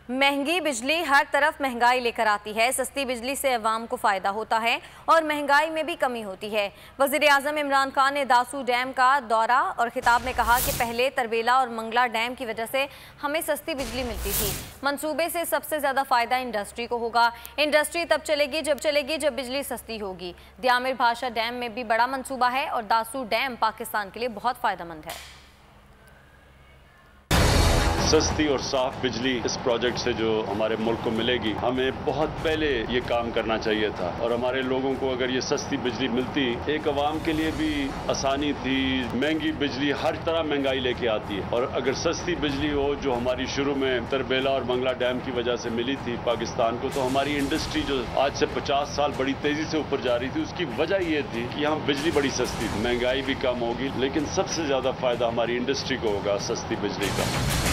महंगी बिजली हर तरफ महंगाई लेकर आती है। सस्ती बिजली से अवाम को फायदा होता है और महंगाई में भी कमी होती है। वज़ीर-ए-आज़म इमरान खान ने दासू डैम का दौरा और खिताब में कहा कि पहले तरबेला और मंगला डैम की वजह से हमें सस्ती बिजली मिलती थी। मंसूबे से सबसे ज़्यादा फ़ायदा इंडस्ट्री को होगा। इंडस्ट्री तब चलेगी जब बिजली सस्ती होगी। दियामिर भाषा डैम में भी बड़ा मंसूबा है और दासू डैम पाकिस्तान के लिए बहुत फ़ायदेमंद है। सस्ती और साफ बिजली इस प्रोजेक्ट से जो हमारे मुल्क को मिलेगी, हमें बहुत पहले ये काम करना चाहिए था और हमारे लोगों को अगर ये सस्ती बिजली मिलती, एक अवाम के लिए भी आसानी थी। महंगी बिजली हर तरह महंगाई लेके आती है और अगर सस्ती बिजली हो जो हमारी शुरू में तरबेला और मंगला डैम की वजह से मिली थी पाकिस्तान को, तो हमारी इंडस्ट्री जो आज से 50 साल बड़ी तेजी से ऊपर जा रही थी, उसकी वजह ये थी कि यहाँ बिजली बड़ी सस्ती थी। महंगाई भी कम होगी, लेकिन सबसे ज्यादा फायदा हमारी इंडस्ट्री को होगा सस्ती बिजली का।